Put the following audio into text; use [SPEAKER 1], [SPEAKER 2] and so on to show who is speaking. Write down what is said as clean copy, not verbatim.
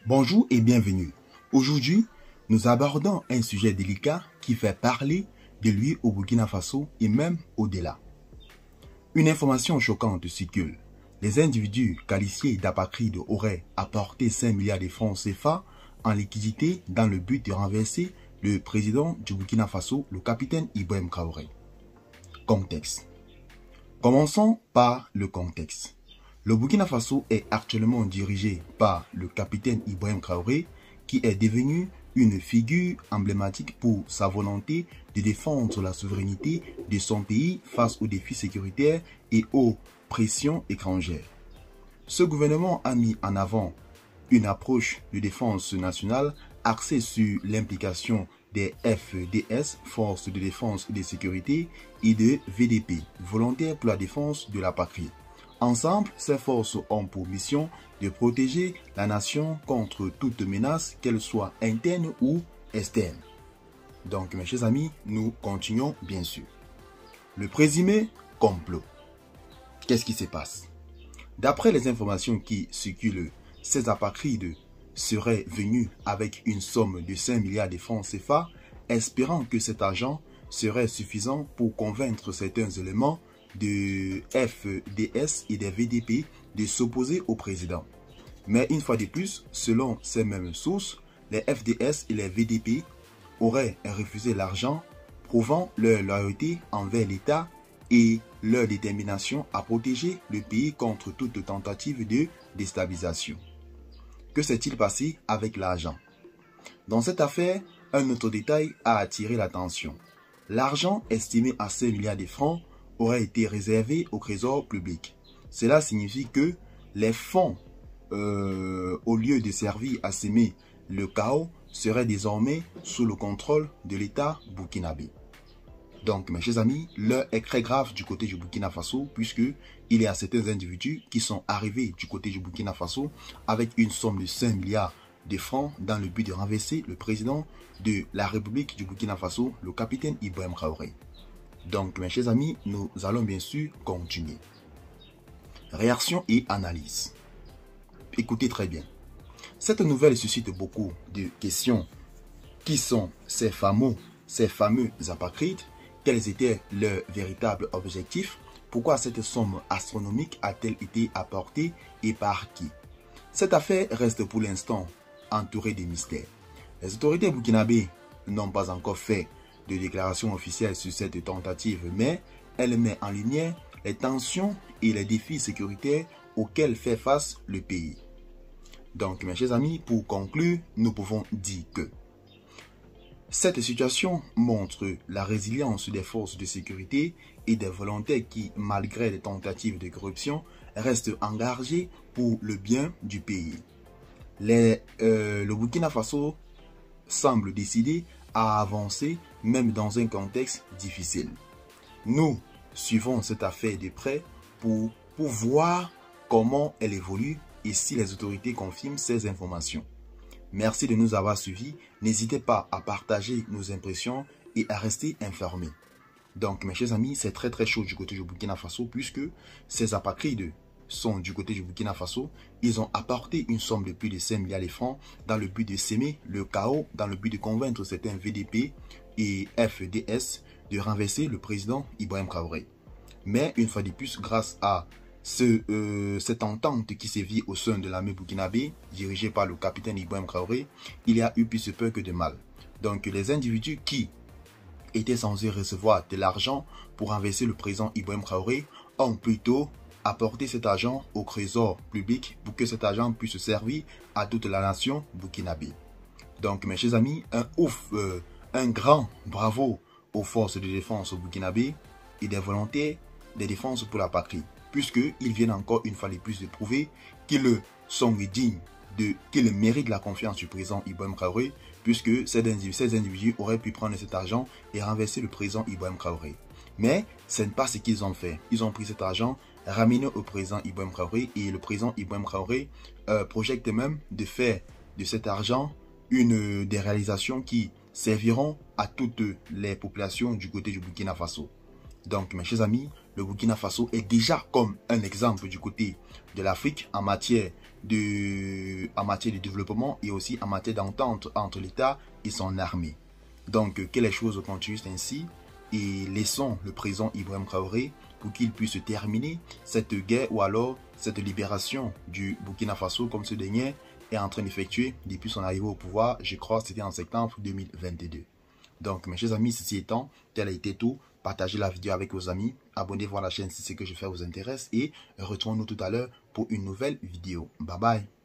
[SPEAKER 1] Bonjour et bienvenue. Aujourd'hui, nous abordons un sujet délicat qui fait parler de lui au Burkina Faso et même au-delà. Une information choquante circule. Les individus qualifiés d'apatrides auraient apporté 5 milliards de francs CFA en liquidité dans le but de renverser le président du Burkina Faso, le capitaine Ibrahim Traoré. Contexte. Commençons par le contexte. Le Burkina Faso est actuellement dirigé par le capitaine Ibrahim Traoré, qui est devenu une figure emblématique pour sa volonté de défendre la souveraineté de son pays face aux défis sécuritaires et aux pressions étrangères. Ce gouvernement a mis en avant une approche de défense nationale axée sur l'implication des FDS, Forces de défense et de sécurité, et de VDP, Volontaires pour la défense de la patrie. Ensemble, ces forces ont pour mission de protéger la nation contre toute menace, qu'elle soit interne ou externe. Donc, mes chers amis, nous continuons bien sûr. Le présumé complot. Qu'est-ce qui se passe? D'après les informations qui circulent, ces apatrides seraient venus avec une somme de 5 milliards de francs CFA, espérant que cet argent serait suffisant pour convaincre certains éléments de FDS et des VDP de s'opposer au président. Mais une fois de plus, selon ces mêmes sources, les FDS et les VDP auraient refusé l'argent, prouvant leur loyauté envers l'État et leur détermination à protéger le pays contre toute tentative de déstabilisation. Que s'est-il passé avec l'argent? Dans cette affaire, un autre détail a attiré l'attention. L'argent estimé à 5 milliards de francs aurait été réservé au trésor public. Cela signifie que les fonds, au lieu de servir à semer le chaos, seraient désormais sous le contrôle de l'État burkinabé. Donc, mes chers amis, l'heure est très grave du côté du Burkina Faso, puisqu'il y a certains individus qui sont arrivés du côté du Burkina Faso avec une somme de 5 milliards de francs dans le but de renverser le président de la République du Burkina Faso, le capitaine Ibrahim Traoré. Donc, mes chers amis, nous allons bien sûr continuer. Réaction et analyse. Écoutez très bien. Cette nouvelle suscite beaucoup de questions. Qui sont ces fameux apatrides? Quels étaient leurs véritables objectifs? Pourquoi cette somme astronomique a-t-elle été apportée et par qui? Cette affaire reste pour l'instant entourée de mystères. Les autorités burkinabées n'ont pas encore fait de déclaration officielle sur cette tentative, mais elle met en lumière les tensions et les défis sécuritaires auxquels fait face le pays. Donc, mes chers amis, pour conclure, nous pouvons dire que cette situation montre la résilience des forces de sécurité et des volontaires qui, malgré les tentatives de corruption, restent engagés pour le bien du pays. Le Burkina Faso semble décidé à avancer même dans un contexte difficile. Nous suivons cette affaire de près pour voir comment elle évolue et si les autorités confirment ces informations. Merci de nous avoir suivis. N'hésitez pas à partager nos impressions et à rester informés. Donc, mes chers amis, c'est très chaud du côté du Burkina Faso puisque ces apatrides sont du côté du Burkina Faso. Ils ont apporté une somme de plus de 5 milliards de francs dans le but de semer le chaos, dans le but de convaincre certains VDP et FDS de renverser le président Ibrahim Traoré. Mais une fois de plus, grâce à cette entente qui sévit au sein de l'armée burkinabé, dirigée par le capitaine Ibrahim Traoré, il y a eu plus de peur que de mal. Donc les individus qui étaient censés recevoir de l'argent pour renverser le président Ibrahim Traoré ont plutôt apporté cet argent au trésor public pour que cet argent puisse servir à toute la nation burkinabé. Donc mes chers amis, un grand bravo aux forces de défense burkinabé et des volontaires de défense pour la patrie, puisqu'ils viennent encore une fois de plus de prouver qu'ils sont dignes, qu'ils méritent la confiance du président Ibrahim Traoré, puisque ces individus auraient pu prendre cet argent et renverser le président Ibrahim Traoré. Mais ce n'est pas ce qu'ils ont fait. Ils ont pris cet argent, ramené au président Ibrahim Traoré, et le président Ibrahim Traoré projette même de faire de cet argent des réalisations qui serviront à toutes les populations du côté du Burkina Faso. Donc, mes chers amis, le Burkina Faso est déjà comme un exemple du côté de l'Afrique en matière de développement et aussi en matière d'entente entre l'État et son armée. Donc, que les choses continuent ainsi et laissons le président Ibrahim Traoré pour qu'il puisse terminer cette guerre ou alors cette libération du Burkina Faso comme ce dernier est en train d'effectuer depuis son arrivée au pouvoir. Je crois que c'était en septembre 2022. Donc, mes chers amis, ceci étant, tel a été tout. Partagez la vidéo avec vos amis. Abonnez-vous à la chaîne si ce que je fais vous intéresse. Et retrouvons-nous tout à l'heure pour une nouvelle vidéo. Bye bye.